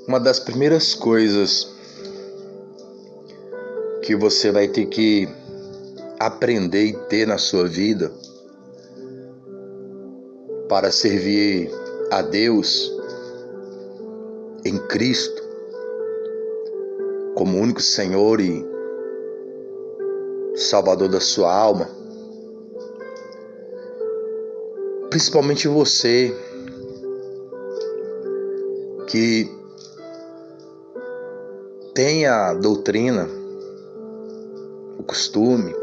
Uma das primeiras coisas que você vai ter que aprender e ter na sua vida para servir a Deus em Cristo como único Senhor e Salvador da sua alma, principalmente você que tem a doutrina, o costume,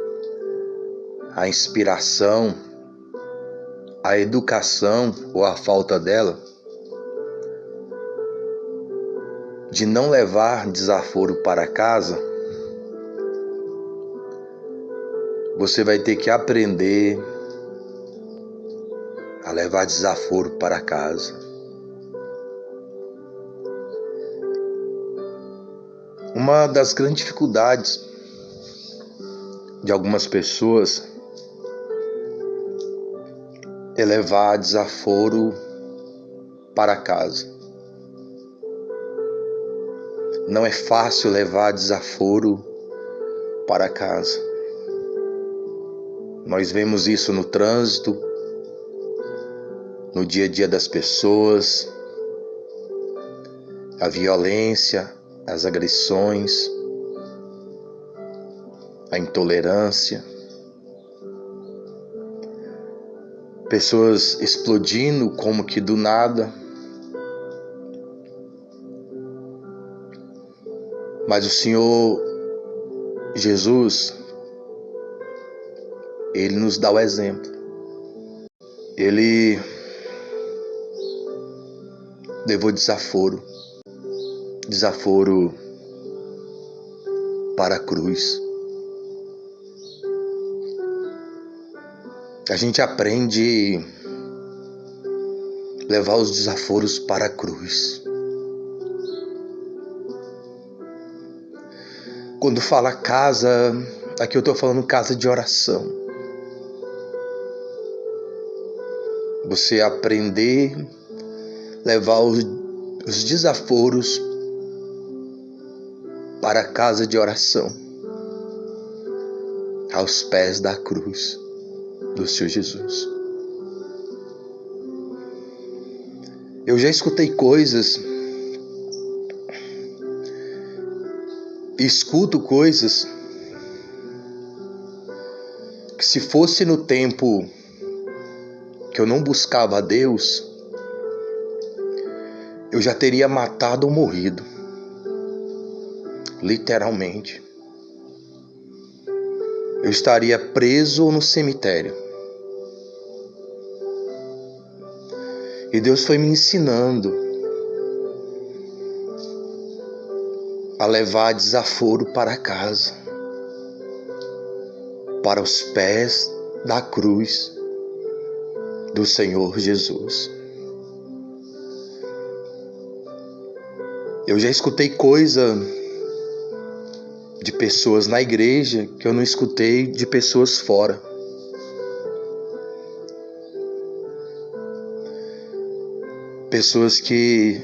a inspiração, a educação ou a falta dela, de não levar desaforo para casa, você vai ter que aprender a levar desaforo para casa. Uma das grandes dificuldades de algumas pessoas é levar desaforo para casa. Não é fácil levar desaforo para casa. Nós vemos isso no trânsito, no dia a dia das pessoas, a violência, as agressões, a intolerância, pessoas explodindo como que do nada. Mas o Senhor Jesus, Ele nos dá o exemplo. Ele levou desaforo para a cruz. A gente aprende a levar os desaforos para a cruz. Quando fala casa, aqui eu estou falando casa de oração. Você aprender a levar os desaforos para a casa de oração, aos pés da cruz do Senhor Jesus. Eu já escutei coisas, escuto coisas que, se fosse no tempo que eu não buscava a Deus, eu já teria matado ou morrido, literalmente. Eu estaria preso no cemitério. E Deus foi me ensinando a levar desaforo para casa, para os pés da cruz do Senhor Jesus. Eu já escutei coisa de pessoas na igreja que eu não escutei de pessoas fora. Pessoas que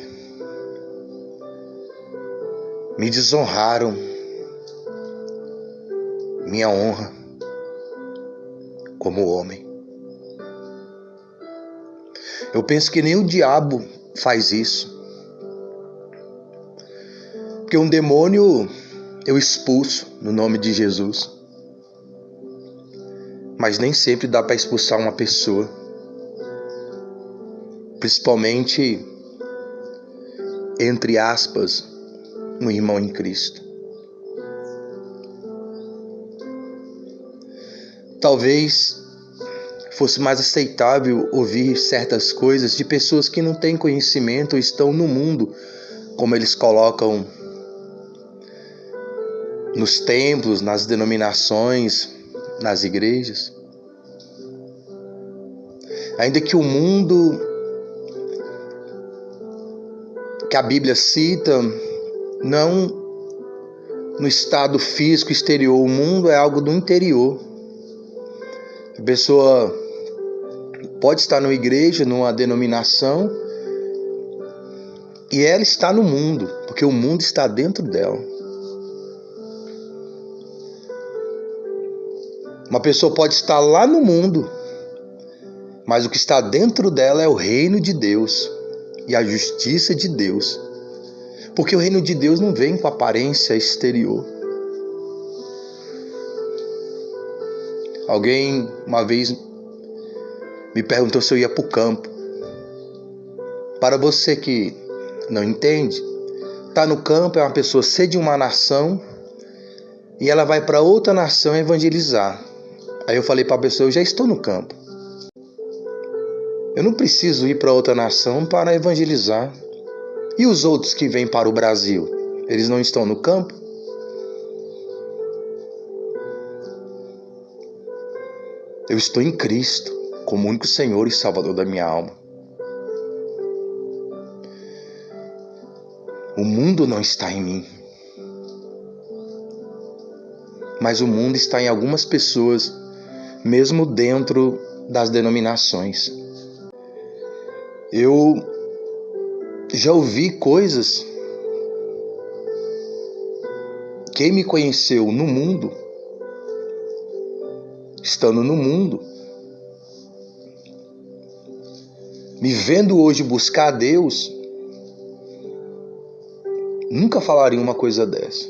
me desonraram minha honra como homem. Eu penso que nem o diabo faz isso. Porque um demônio eu expulso no nome de Jesus. Mas nem sempre dá para expulsar uma pessoa. Principalmente, entre aspas, um irmão em Cristo. Talvez fosse mais aceitável ouvir certas coisas de pessoas que não têm conhecimento ou estão no mundo, como eles colocam nos templos, nas denominações, nas igrejas. Ainda que o mundo que a Bíblia cita, não no estado físico exterior, o mundo é algo do interior. A pessoa pode estar numa igreja, numa denominação, E ela está no mundo, porque o mundo está dentro dela. Uma pessoa pode estar lá no mundo, mas o que está dentro dela é o reino de Deus e a justiça de Deus. Porque o reino de Deus não vem com aparência exterior. Alguém uma vez me perguntou se eu ia para o campo. Para você que não entende, estar no campo é uma pessoa ser de uma nação e ela vai para outra nação evangelizar. Aí eu falei para a pessoa, eu já estou no campo. Eu não preciso ir para outra nação para evangelizar. E os outros que vêm para o Brasil, eles não estão no campo? Eu estou em Cristo, como único Senhor e Salvador da minha alma. O mundo não está em mim, mas o mundo está em algumas pessoas, mesmo dentro das denominações. Eu já ouvi coisas. Quem me conheceu no mundo, estando no mundo, me vendo hoje buscar a Deus, nunca falaria uma coisa dessa.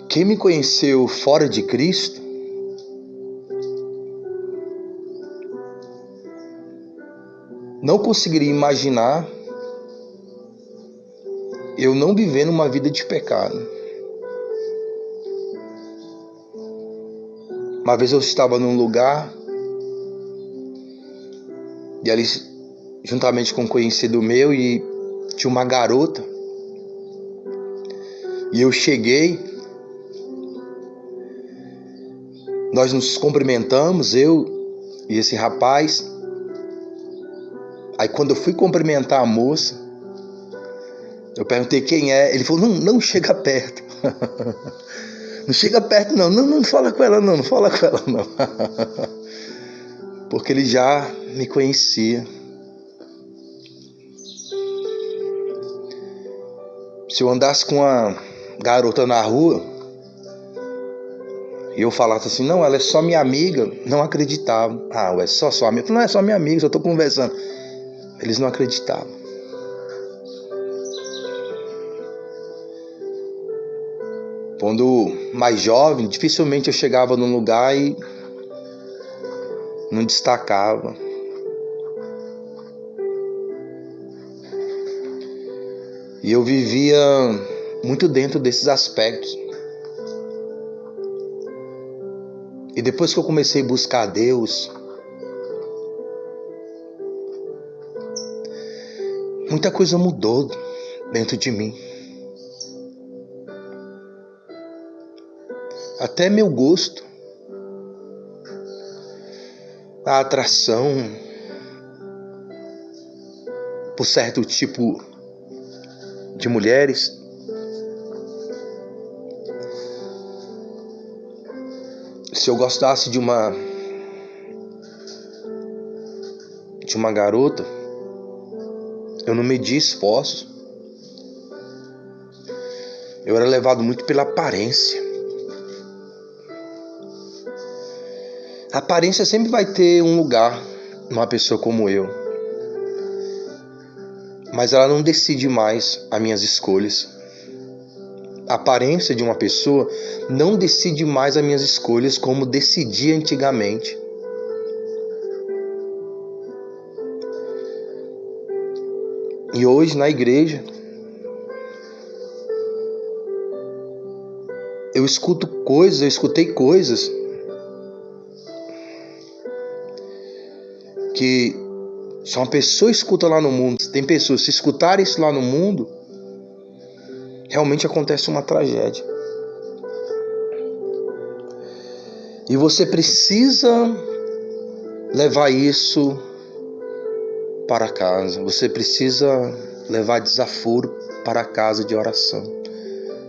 Quem me conheceu fora de Cristo, não conseguiria imaginar eu não vivendo uma vida de pecado. Uma vez eu estava num lugar e ali, juntamente com um conhecido meu, e tinha uma garota. E eu cheguei, nós nos cumprimentamos, eu e esse rapaz. Aí quando eu fui cumprimentar a moça, eu perguntei quem é. Ele falou, não chega perto. Não chega perto não. Não fala com ela não fala com ela não. Porque ele já me conhecia. Se eu andasse com uma garota na rua e eu falasse assim, não, ela é só minha amiga, não acreditavam. Ah, é só sua amiga? Não, é só minha amiga, só tô conversando. Eles não acreditavam. Quando mais jovem, dificilmente eu chegava num lugar e não destacava. E eu vivia muito dentro desses aspectos. E depois que eu comecei a buscar a Deus, muita coisa mudou dentro de mim. Até meu gosto, a atração por certo tipo de mulheres. Se eu gostasse de uma garota, eu não media esforços. Eu era levado muito pela aparência. A aparência sempre vai ter um lugar numa pessoa como eu. Mas ela não decide mais as minhas escolhas. A aparência de uma pessoa não decide mais as minhas escolhas como decidia antigamente. E hoje na igreja, eu escutei coisas que se uma pessoa escuta lá no mundo, tem pessoas, se escutarem isso lá no mundo, realmente acontece uma tragédia. E você precisa levar isso para casa. Você precisa levar desaforo para a casa de oração,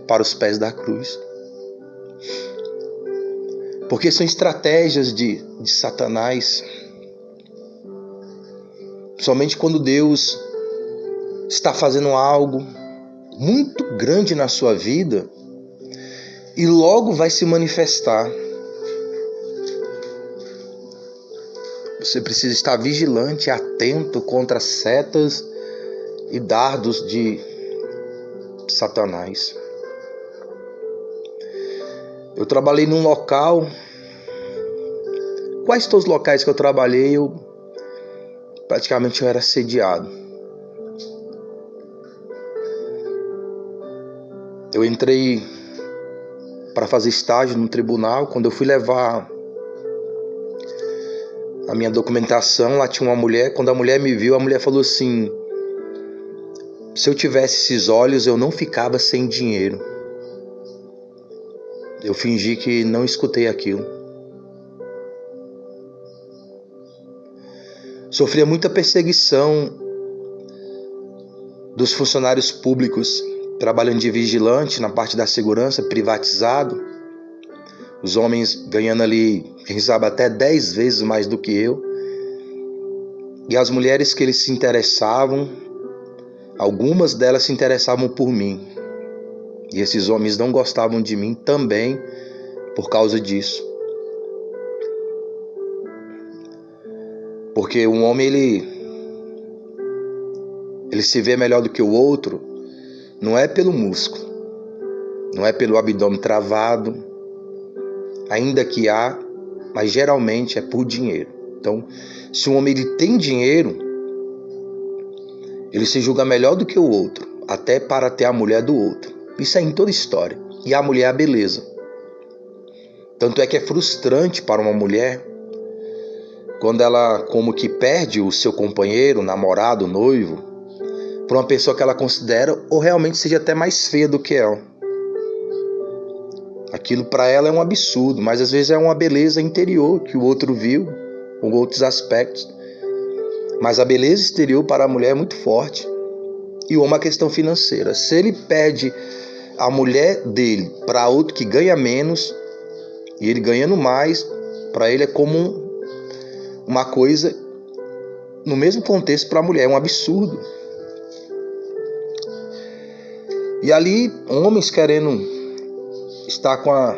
para os pés da cruz. Porque são estratégias de Satanás somente quando Deus está fazendo algo muito grande na sua vida e logo vai se manifestar. Você precisa estar vigilante e atento contra setas e dardos de Satanás. Eu trabalhei num local. Quais todos os locais que eu trabalhei, praticamente eu era assediado. Eu entrei para fazer estágio no tribunal. Quando eu fui levar a minha documentação, lá tinha uma mulher. Quando a mulher me viu, a mulher falou assim: se eu tivesse esses olhos, eu não ficava sem dinheiro. Eu fingi que não escutei aquilo. Sofria muita perseguição dos funcionários públicos, trabalhando de vigilante na parte da segurança, privatizado. Os homens ganhando ali, quem sabe, até 10 vezes mais do que eu. E as mulheres que eles se interessavam, algumas delas se interessavam por mim. E esses homens não gostavam de mim também por causa disso. Porque um homem, ele se vê melhor do que o outro, não é pelo músculo, não é pelo abdômen travado, ainda que há, mas geralmente é por dinheiro. Então, se um homem ele tem dinheiro, ele se julga melhor do que o outro, até para ter a mulher do outro. Isso é em toda história. E a mulher é a beleza. Tanto é que é frustrante para uma mulher quando ela como que perde o seu companheiro, namorado, noivo, por uma pessoa que ela considera ou realmente seja até mais feia do que ela. Aquilo para ela é um absurdo, mas às vezes é uma beleza interior que o outro viu, com outros aspectos. Mas a beleza exterior para a mulher é muito forte. E uma questão financeira. Se ele pede a mulher dele para outro que ganha menos, e ele ganhando mais, para ele é como uma coisa, no mesmo contexto para a mulher, é um absurdo. E ali, homens querendo estar com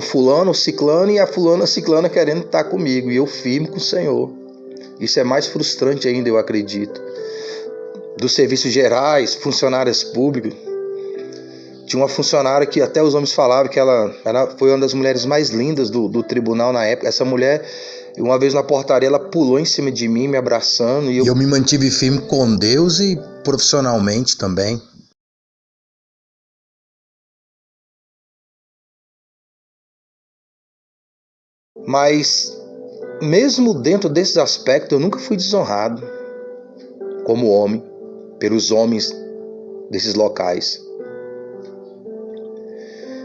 fulano, ciclano, e a fulana, ciclana querendo estar comigo, e eu firme com o Senhor. Isso é mais frustrante ainda, eu acredito. Dos serviços gerais, funcionárias públicas. Tinha uma funcionária que até os homens falavam que ela foi uma das mulheres mais lindas do tribunal na época. Essa mulher, uma vez na portaria, ela pulou em cima de mim, me abraçando. E eu me mantive firme com Deus e profissionalmente também. Mas, mesmo dentro desses aspectos, eu nunca fui desonrado como homem, pelos homens desses locais.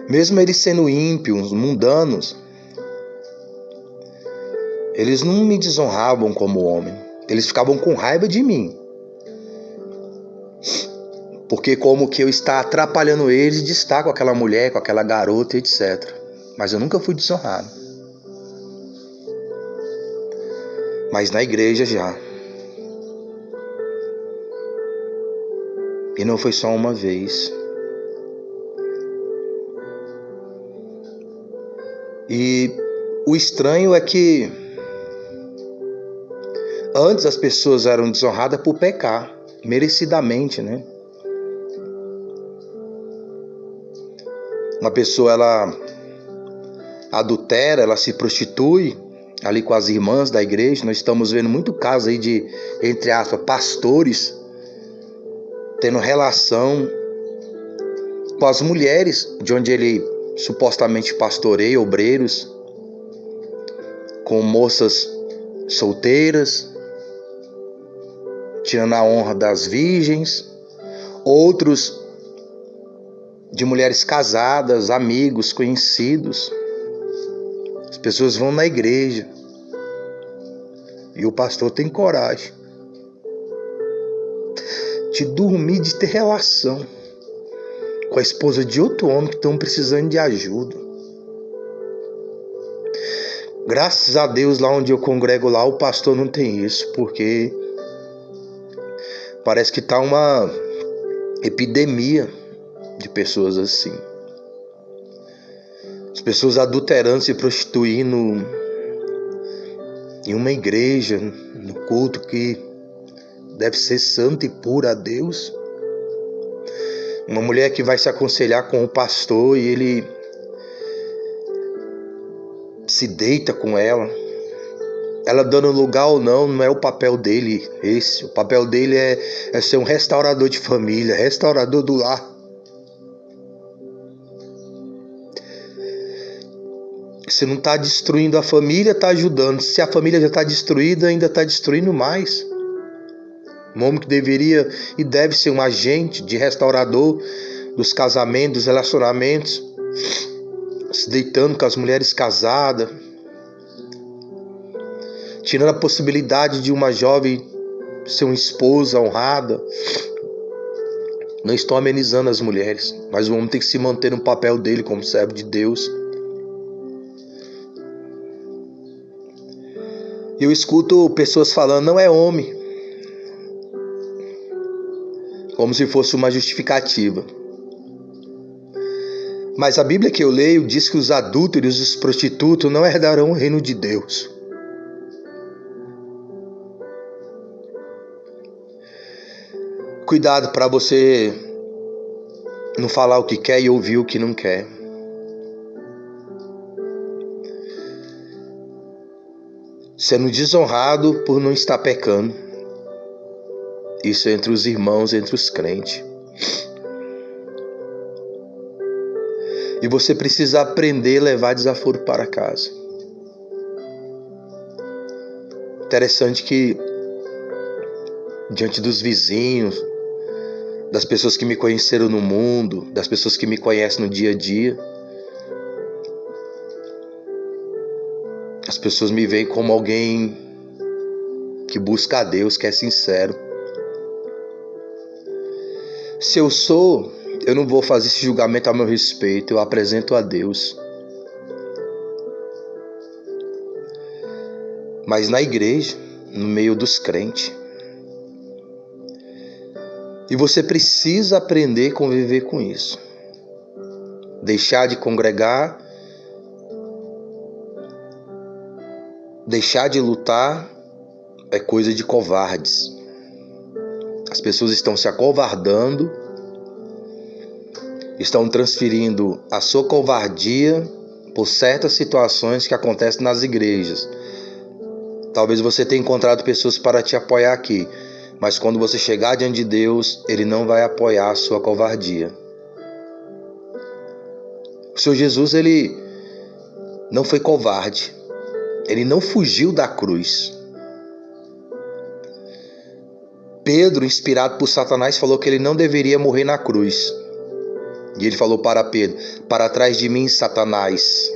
Mesmo eles sendo ímpios, mundanos, eles não me desonravam como homem. Eles ficavam com raiva de mim. Porque como que eu estava atrapalhando eles de estar com aquela mulher, com aquela garota, etc. Mas eu nunca fui desonrado. Mas na igreja já. E não foi só uma vez. E o estranho é que antes as pessoas eram desonradas por pecar, merecidamente, né? Uma pessoa, ela adultera, ela se prostitui ali com as irmãs da igreja. Nós estamos vendo muito caso aí de, entre aspas, pastores tendo relação com as mulheres de onde ele supostamente pastoreia, obreiros, com moças solteiras, tirando a honra das virgens, outros de mulheres casadas, amigos, conhecidos. As pessoas vão na igreja e o pastor tem coragem de dormir, de ter relação com a esposa de outro homem que estão precisando de ajuda. Graças a Deus, lá onde eu congrego lá, o pastor não tem isso, porque parece que tá uma epidemia de pessoas assim. As pessoas adulterando, se prostituindo em uma igreja, no culto que deve ser santo e puro a Deus. Uma mulher que vai se aconselhar com o pastor e ele se deita com ela. Ela dando lugar ou não, não é o papel dele esse. O papel dele é ser um restaurador de família, restaurador do lar. Se não está destruindo a família, está ajudando. Se a família já está destruída, ainda está destruindo mais. Um homem que deveria e deve ser um agente de restaurador dos casamentos, dos relacionamentos, se deitando com as mulheres casadas, tirando a possibilidade de uma jovem ser uma esposa honrada. Não estou amenizando as mulheres, mas o homem tem que se manter no papel dele como servo de Deus. Eu escuto pessoas falando, não é homem, como se fosse uma justificativa. Mas a Bíblia que eu leio diz que os adúlteros e os prostitutos não herdarão o reino de Deus. Cuidado para você não falar o que quer e ouvir o que não quer. Sendo desonrado por não estar pecando. Isso entre os irmãos, entre os crentes. E você precisa aprender a levar desaforo para casa. Interessante que, diante dos vizinhos, das pessoas que me conheceram no mundo, das pessoas que me conhecem no dia a dia, as pessoas me veem como alguém que busca a Deus, que é sincero. Se eu sou, eu não vou fazer esse julgamento a meu respeito, eu apresento a Deus. Mas na igreja, no meio dos crentes. E você precisa aprender a conviver com isso. Deixar de congregar, deixar de lutar é coisa de covardes. As pessoas estão se acovardando, estão transferindo a sua covardia por certas situações que acontecem nas igrejas. Talvez você tenha encontrado pessoas para te apoiar aqui, mas quando você chegar diante de Deus, Ele não vai apoiar a sua covardia. O Senhor Jesus, Ele não foi covarde. Ele não fugiu da cruz. Pedro, inspirado por Satanás, falou que ele não deveria morrer na cruz. E ele falou para Pedro, para trás de mim, Satanás.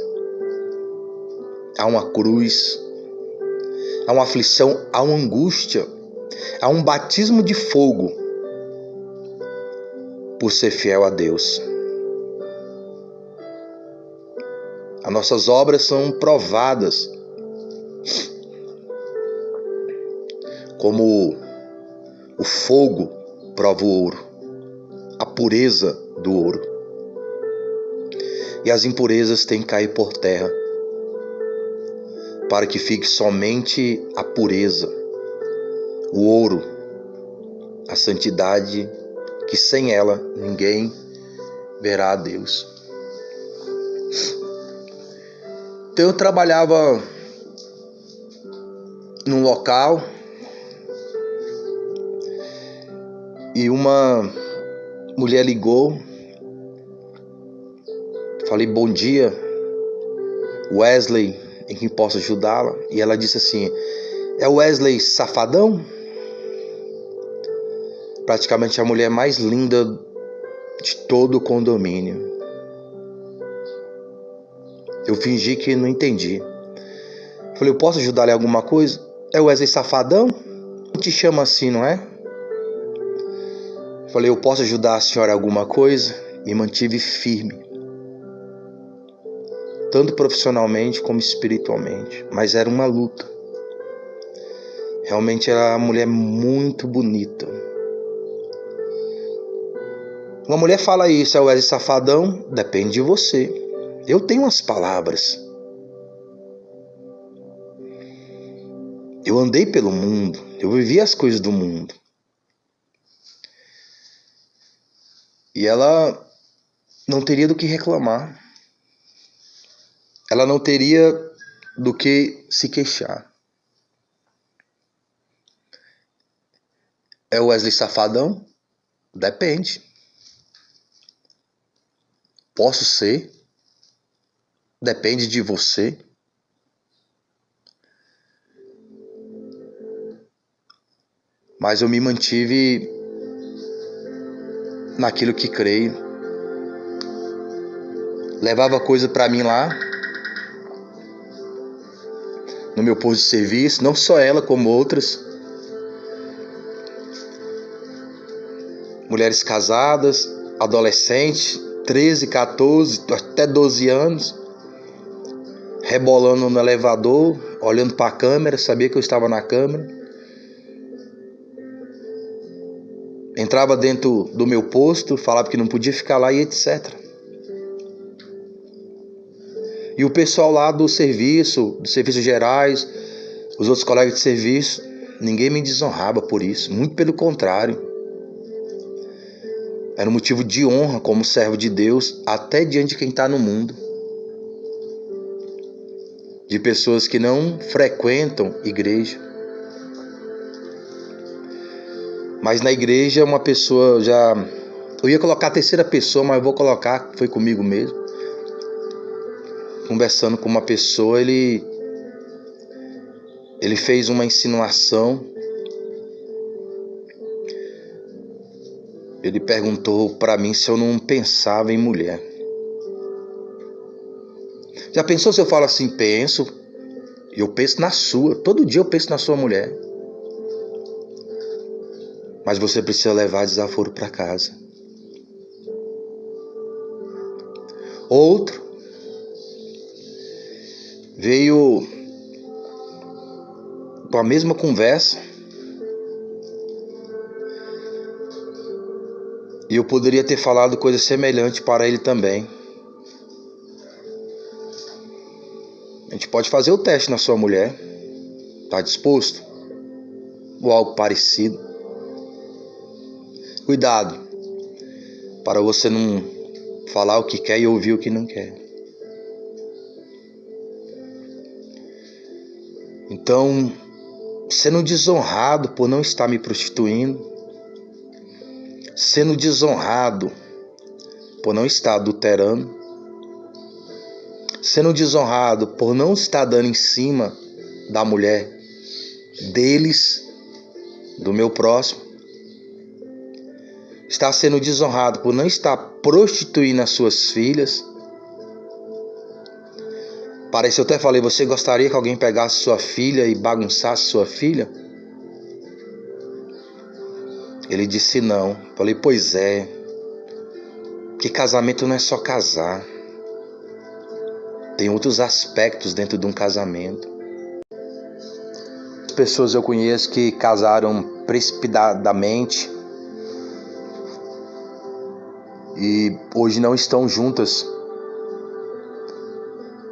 Há uma cruz, há uma aflição, há uma angústia, há um batismo de fogo por ser fiel a Deus. As nossas obras são provadas como o fogo prova o ouro, a pureza do ouro. E as impurezas têm que cair por terra, para que fique somente a pureza, o ouro, a santidade, que sem ela ninguém verá a Deus. Então eu trabalhava num local e uma mulher ligou. Falei, bom dia, Wesley, em quem posso ajudá-la? E ela disse assim, é o Wesley Safadão? Praticamente a mulher mais linda de todo o condomínio. Eu fingi que não entendi. Falei, eu posso ajudar-lhe em alguma coisa? É o Wesley Safadão? Não te chama assim, não é? Falei, eu posso ajudar a senhora em alguma coisa? Me mantive firme. tanto profissionalmente como espiritualmente, mas era uma luta. Realmente era uma mulher muito bonita. Uma mulher fala isso, é o Wesley Safadão? Depende de você. Eu tenho as palavras. Eu andei pelo mundo, eu vivi as coisas do mundo. E ela não teria do que reclamar. Ela não teria do que se queixar. É o Wesley Safadão? Depende. Posso ser? Depende de você. Mas eu me mantive naquilo que creio. Levava coisa para mim lá, no meu posto de serviço, não só ela, como outras. Mulheres casadas, adolescentes, 13, 14, até 12 anos, rebolando no elevador, olhando para a câmera, sabia que eu estava na câmera. Entrava dentro do meu posto, falava que não podia ficar lá e etc. E o pessoal lá dos serviços gerais, os outros colegas de serviço, ninguém me desonrava por isso, muito pelo contrário. Era um motivo de honra como servo de Deus, até diante de quem está no mundo. De pessoas que não frequentam igreja. Mas na igreja uma pessoa já... Eu ia colocar a terceira pessoa, mas eu vou colocar, foi comigo mesmo. Conversando com uma pessoa, ele fez uma insinuação. Ele perguntou para mim se eu não pensava em mulher. Já pensou se eu falo assim? Penso. Eu penso na sua. Todo dia eu penso na sua mulher. Mas você precisa levar desaforo para casa. Outro veio com a mesma conversa. E eu poderia ter falado coisa semelhante para ele também. A gente pode fazer o teste na sua mulher. Está disposto? Ou algo parecido. Cuidado, para você não falar o que quer e ouvir o que não quer. Então, sendo desonrado por não estar me prostituindo, sendo desonrado por não estar adulterando, sendo desonrado por não estar dando em cima da mulher deles, do meu próximo, está sendo desonrado por não estar prostituindo as suas filhas. Parece, eu até falei, você gostaria que alguém pegasse sua filha e bagunçasse sua filha? Ele disse não. Falei, pois é, que casamento não é só casar. Tem outros aspectos dentro de um casamento. As pessoas eu conheço que casaram precipitadamente e hoje não estão juntas.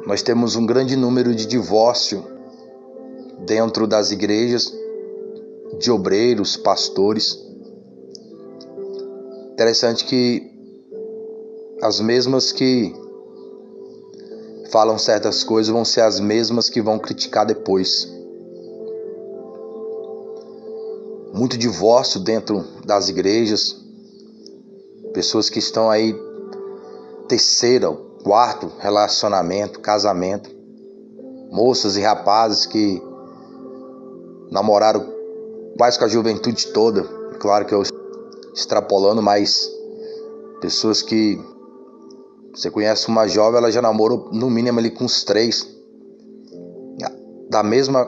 Nós temos um grande número de divórcio dentro das igrejas, de obreiros, pastores. Interessante que as mesmas que falam certas coisas vão ser as mesmas que vão criticar depois. Muito divórcio dentro das igrejas. Pessoas que estão aí terceiro, quarto relacionamento, casamento. Moças e rapazes que namoraram quase com a juventude toda. Claro que eu extrapolando, mas pessoas que você conhece uma jovem, ela já namorou no mínimo ali com uns 3 da mesma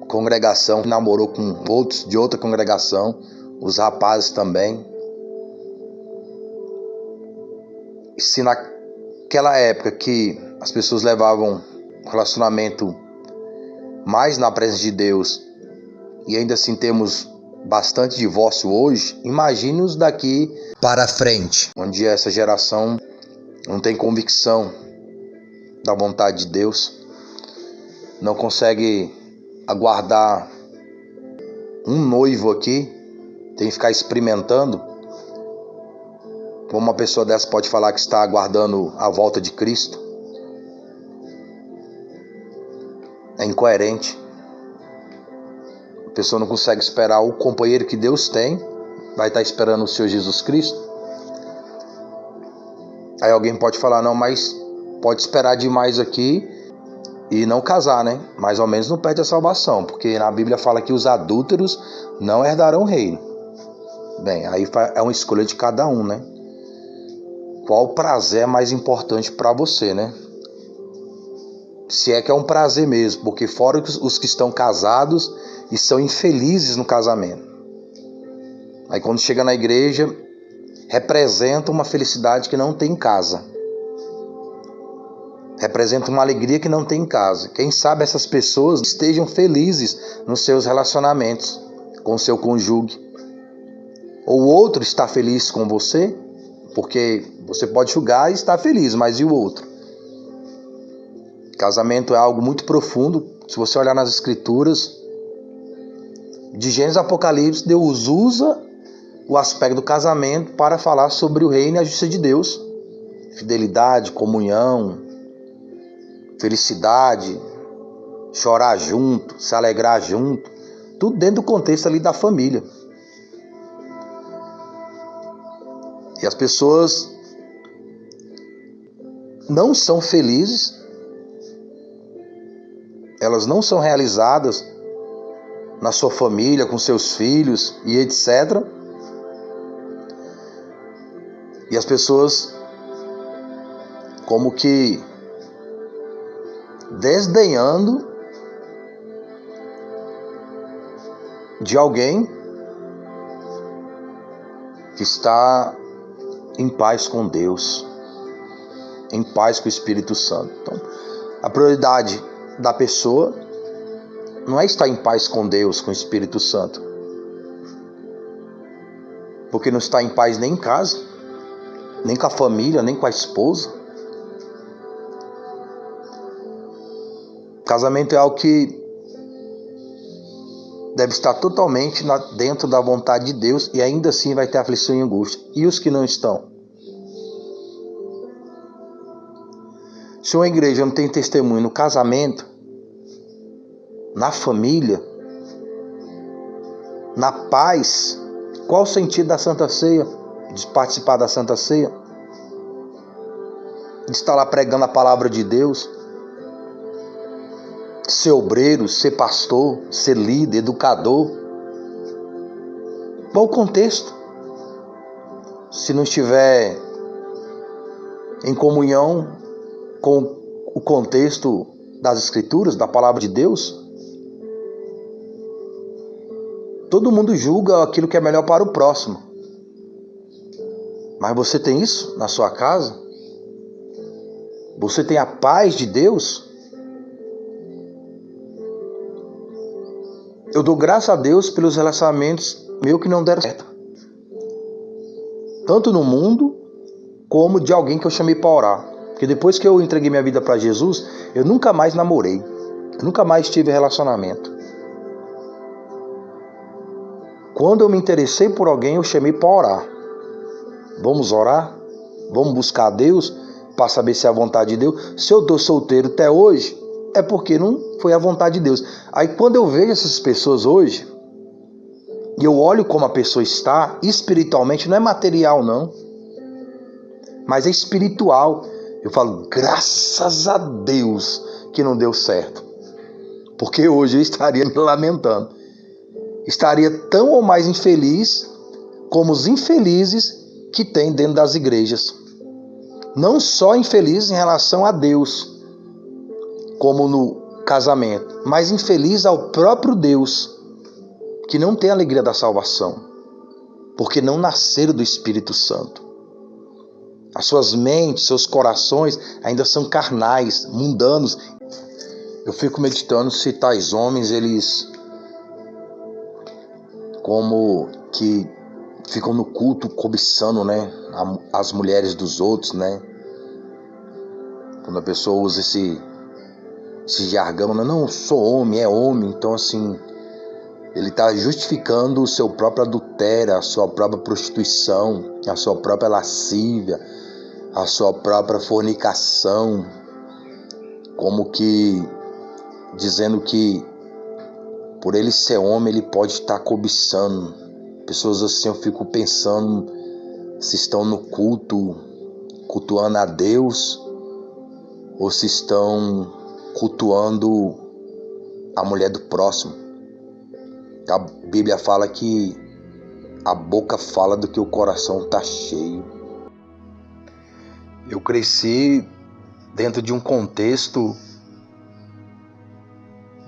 congregação, namorou com outros de outra congregação, os rapazes também. Se naquela época que as pessoas levavam o relacionamento mais na presença de Deus e ainda assim temos bastante divórcio hoje, imagine os daqui para frente, onde essa geração não tem convicção da vontade de Deus, não consegue aguardar um noivo aqui, tem que ficar experimentando. Como uma pessoa dessa pode falar que está aguardando a volta de Cristo? É incoerente. A pessoa não consegue esperar o companheiro que Deus tem, vai estar esperando o Senhor Jesus Cristo. Aí alguém pode falar, não, mas pode esperar demais aqui e não casar, né? Mais ou menos não perde a salvação, porque na Bíblia fala que os adúlteros não herdarão o reino. Bem, aí é uma escolha de cada um, né? Qual prazer é mais importante para você, né? Se é que é um prazer mesmo, porque fora os que estão casados e são infelizes no casamento. Aí quando chega na igreja, representa uma felicidade que não tem em casa. Representa uma alegria que não tem em casa. Quem sabe essas pessoas estejam felizes nos seus relacionamentos com o seu cônjuge. Ou o outro está feliz com você, porque você pode julgar e estar feliz, mas e o outro? Casamento é algo muito profundo. Se você olhar nas escrituras, de Gênesis a Apocalipse, Deus usa o aspecto do casamento para falar sobre o reino e a justiça de Deus. Fidelidade, comunhão, felicidade, chorar junto, se alegrar junto, tudo dentro do contexto ali da família. E as pessoas não são felizes, elas não são realizadas na sua família, com seus filhos e etc. E as pessoas como que desdenhando de alguém que está em paz com Deus, em paz com o Espírito Santo. Então, a prioridade da pessoa não é estar em paz com Deus, com o Espírito Santo, porque não está em paz nem em casa, nem com a família, nem com a esposa. Casamento é algo que deve estar totalmente dentro da vontade de Deus, e ainda assim vai ter aflição e angústia. E os que não estão? Se uma igreja não tem testemunho no casamento, na família, na paz, qual o sentido da Santa Ceia? De participar da Santa Ceia? De estar lá pregando a palavra de Deus? Ser obreiro, ser pastor, ser líder, educador? Qual o contexto? Se não estiver em comunhão com o contexto das Escrituras, da palavra de Deus, todo mundo julga aquilo que é melhor para o próximo. Mas você tem isso na sua casa? Você tem a paz de Deus? Eu dou graças a Deus pelos relacionamentos meus que não deram certo. Tanto no mundo, como de alguém que eu chamei para orar. Porque depois que eu entreguei minha vida para Jesus, eu nunca mais namorei. Eu nunca mais tive relacionamento. Quando eu me interessei por alguém, eu chamei para orar. Vamos orar? Vamos buscar a Deus para saber se é a vontade de Deus? Se eu estou solteiro até hoje, é porque não foi a vontade de Deus. Aí quando eu vejo essas pessoas hoje, e eu olho como a pessoa está, espiritualmente, não é material não, mas é espiritual. Eu falo, graças a Deus que não deu certo. Porque hoje eu estaria me lamentando. Estaria tão ou mais infeliz como os infelizes que tem dentro das igrejas. Não só infeliz em relação a Deus, como no casamento, mas infeliz ao próprio Deus, que não tem a alegria da salvação, porque não nasceram do Espírito Santo. As suas mentes, seus corações ainda são carnais, mundanos. Eu fico meditando se tais homens, eles como que ficam no culto cobiçando, né, as mulheres dos outros, né? Quando a pessoa usa esse jargão, né? Não, sou homem, é homem. Então, assim, ele está justificando o seu próprio adultério, a sua própria prostituição, a sua própria lascívia, a sua própria fornicação, como que dizendo que por ele ser homem ele pode estar cobiçando. Pessoas assim, eu fico pensando se estão no culto, cultuando a Deus, ou se estão cultuando a mulher do próximo. A Bíblia fala que a boca fala do que o coração está cheio. Eu cresci dentro de um contexto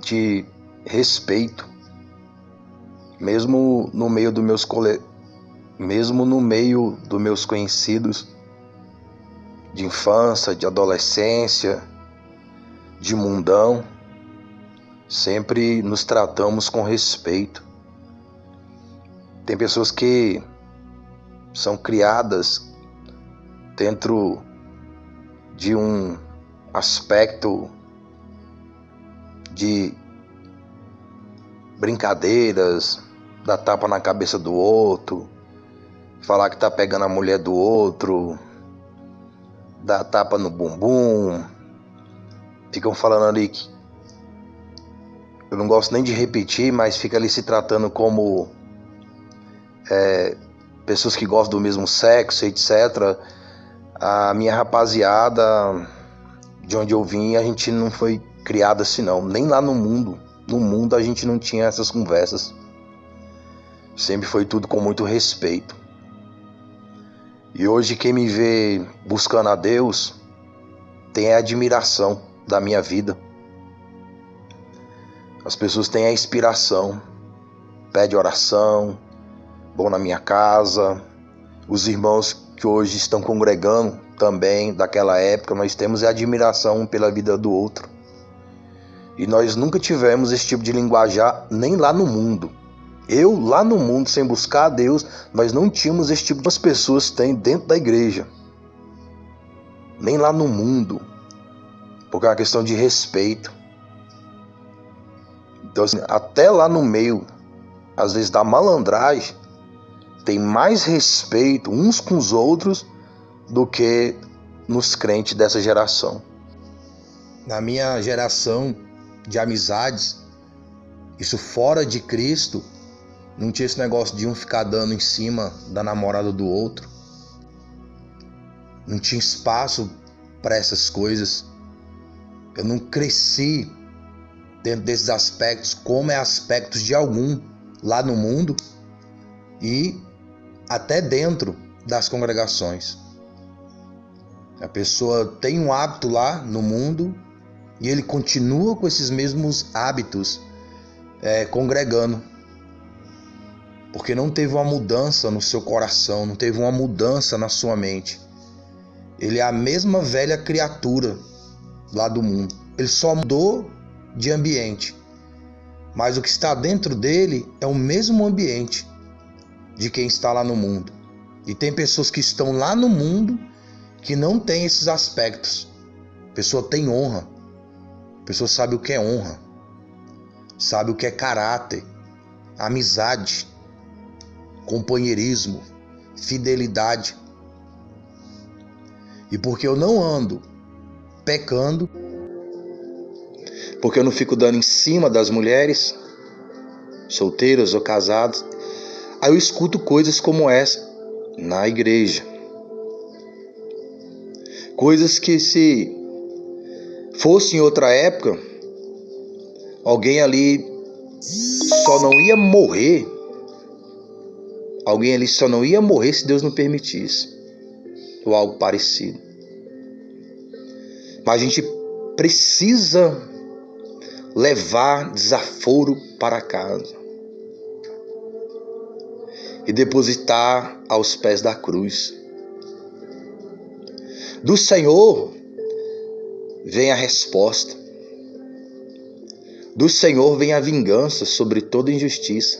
de respeito, mesmo no meio dos meus conhecidos de infância, de adolescência, de mundão, sempre nos tratamos com respeito. Tem pessoas que são criadas dentro de um aspecto de brincadeiras, dar tapa na cabeça do outro, falar que tá pegando a mulher do outro, dar tapa no bumbum. Ficam falando ali que eu não gosto nem de repetir, mas fica ali se tratando como pessoas que gostam do mesmo sexo, etc. A minha rapaziada, de onde eu vim, a gente não foi criado assim não. Nem lá no mundo. No mundo a gente não tinha essas conversas. Sempre foi tudo com muito respeito. E hoje quem me vê buscando a Deus tem a admiração da minha vida. As pessoas têm a inspiração, pede oração, vão na minha casa. Os irmãos que hoje estão congregando também, daquela época, nós temos a admiração pela vida do outro. E nós nunca tivemos esse tipo de linguajar nem lá no mundo. Eu, lá no mundo, sem buscar a Deus, nós não tínhamos esse tipo de as pessoas têm dentro da igreja. Nem lá no mundo. Porque é uma questão de respeito. Então, assim, até lá no meio, às vezes, da malandragem, tem mais respeito uns com os outros do que nos crentes dessa geração. Na minha geração de amizades, isso fora de Cristo, não tinha esse negócio de um ficar dando em cima da namorada do outro. Não tinha espaço para essas coisas. Eu não cresci dentro desses aspectos, como é aspectos de algum lá no mundo e até dentro das congregações. A pessoa tem um hábito lá no mundo e ele continua com esses mesmos hábitos congregando. Porque não teve uma mudança no seu coração, não teve uma mudança na sua mente. Ele é a mesma velha criatura lá do mundo. Ele só mudou de ambiente. Mas o que está dentro dele é o mesmo ambiente de quem está lá no mundo. E tem pessoas que estão lá no mundo que não tem esses aspectos. A pessoa tem honra. A pessoa sabe o que é honra. Sabe o que é caráter, amizade, companheirismo, fidelidade. E porque eu não ando pecando, porque eu não fico dando em cima das mulheres, solteiras ou casadas, aí eu escuto coisas como essa na igreja. Coisas que se fosse em outra época, alguém ali só não ia morrer. Alguém ali só não ia morrer se Deus não permitisse. Ou algo parecido. Mas a gente precisa levar desaforo para casa. E depositar aos pés da cruz. Do Senhor vem a resposta. Do Senhor vem a vingança sobre toda injustiça,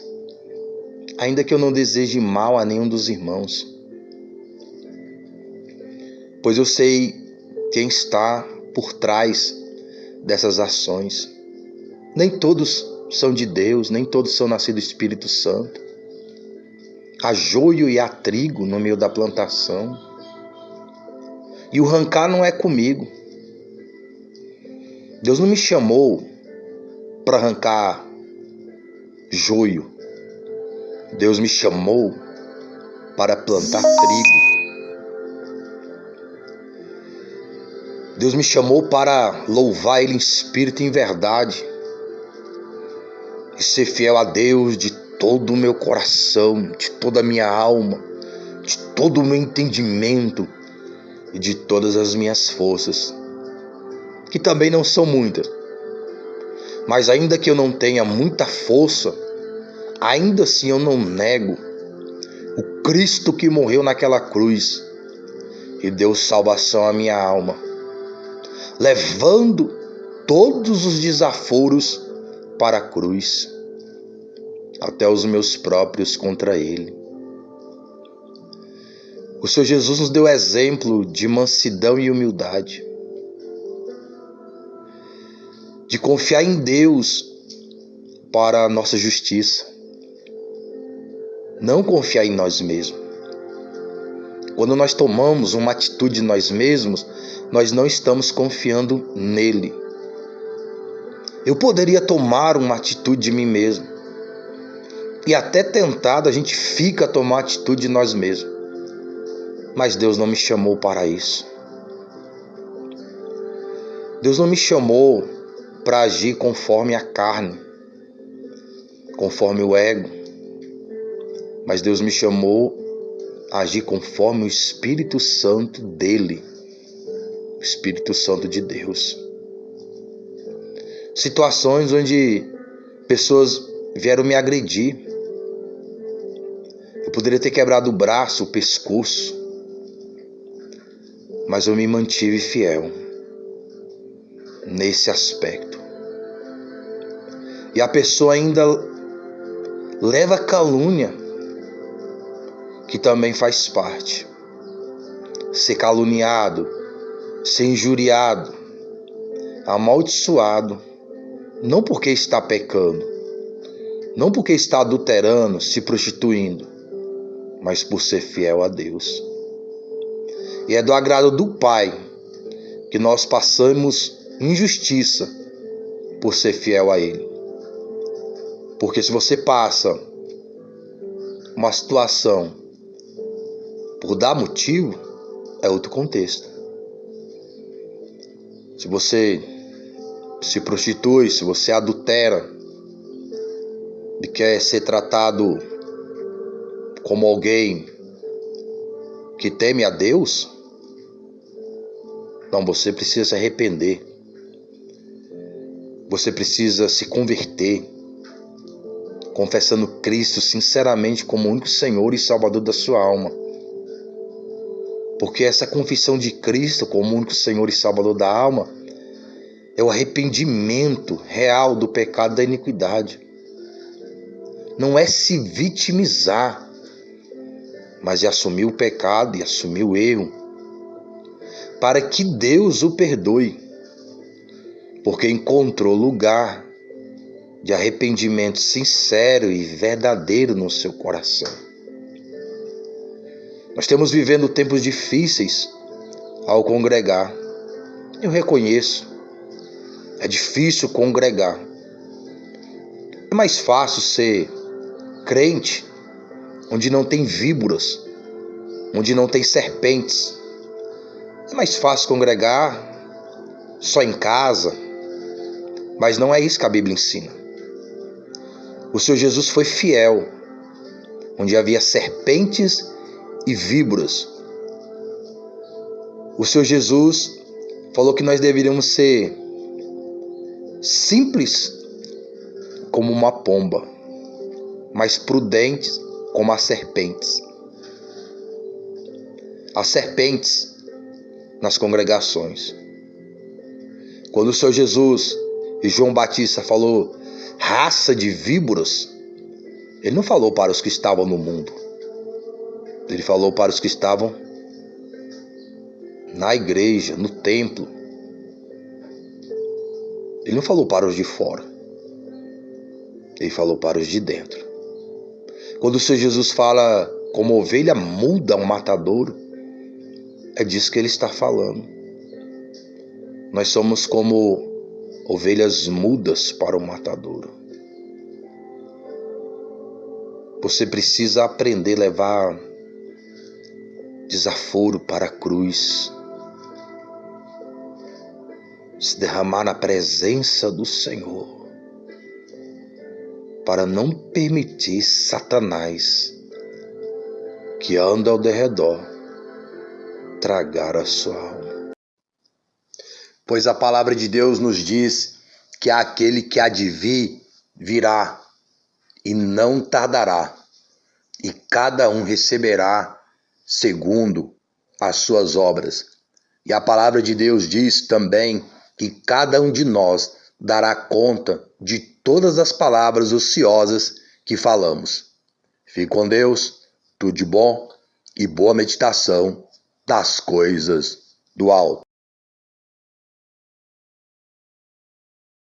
ainda que eu não deseje mal a nenhum dos irmãos. Pois eu sei quem está por trás dessas ações. Nem todos são de Deus, nem todos são nascidos do Espírito Santo. Há joio e há trigo no meio da plantação. E o arrancar não é comigo. Deus não me chamou para arrancar joio. Deus me chamou para plantar trigo. Deus me chamou para louvar Ele em espírito e em verdade. E ser fiel a Deus de todo o meu coração, de toda a minha alma, de todo o meu entendimento e de todas as minhas forças, que também não são muitas. Mas ainda que eu não tenha muita força, ainda assim eu não nego o Cristo que morreu naquela cruz e deu salvação à minha alma, levando todos os desaforos para a cruz, até os meus próprios contra Ele. O Senhor Jesus nos deu exemplo de mansidão e humildade, de confiar em Deus para a nossa justiça, não confiar em nós mesmos. Quando nós tomamos uma atitude de nós mesmos, nós não estamos confiando nele. Eu poderia tomar uma atitude de mim mesmo, e até tentado a gente fica a tomar atitude de nós mesmos, mas Deus não me chamou para isso. Deus não me chamou para agir conforme a carne, conforme o ego, mas Deus me chamou a agir conforme o Espírito Santo dele, o Espírito Santo de Deus. Situações onde pessoas vieram me agredir, eu poderia ter quebrado o braço, o pescoço, mas eu me mantive fiel nesse aspecto. E a pessoa ainda leva calúnia, que também faz parte. Ser caluniado, ser injuriado, amaldiçoado, não porque está pecando, não porque está adulterando, se prostituindo, mas por ser fiel a Deus. E é do agrado do Pai que nós passamos injustiça por ser fiel a Ele. Porque se você passa uma situação por dar motivo, é outro contexto. Se você se prostitui, se você adultera e quer ser tratado como alguém que teme a Deus, então você precisa se arrepender. Você precisa se converter, confessando Cristo sinceramente como único Senhor e Salvador da sua alma. Porque essa confissão de Cristo como único Senhor e Salvador da alma é o arrependimento real do pecado e da iniquidade. Não é se vitimizar, mas é assumir o pecado e assumir o erro, para que Deus o perdoe, porque encontrou lugar de arrependimento sincero e verdadeiro no seu coração. Nós estamos vivendo tempos difíceis ao congregar. Eu reconheço, é difícil congregar. É mais fácil ser crente onde não tem víboras, onde não tem serpentes. É mais fácil congregar só em casa, mas não é isso que a Bíblia ensina. O Senhor Jesus foi fiel, onde havia serpentes e víboras. O Senhor Jesus falou que nós deveríamos ser simples como uma pomba, mas prudentes como as serpentes. As serpentes nas congregações. Quando o Senhor Jesus e João Batista falou raça de víboras, ele não falou para os que estavam no mundo. Ele falou para os que estavam na igreja, no templo. Ele não falou para os de fora. Ele falou para os de dentro. Quando o Senhor Jesus fala como ovelha muda ao matadouro, é disso que ele está falando. Nós somos como ovelhas mudas para o matadouro. Você precisa aprender a levar desaforo para a cruz. Se derramar na presença do Senhor. Para não permitir Satanás, que anda ao derredor, tragar a sua alma. Pois a palavra de Deus nos diz que aquele que há de vir, virá, e não tardará, e cada um receberá segundo as suas obras. E a palavra de Deus diz também que cada um de nós dará conta de todas as palavras ociosas que falamos. Fique com Deus, tudo de bom e boa meditação das coisas do alto.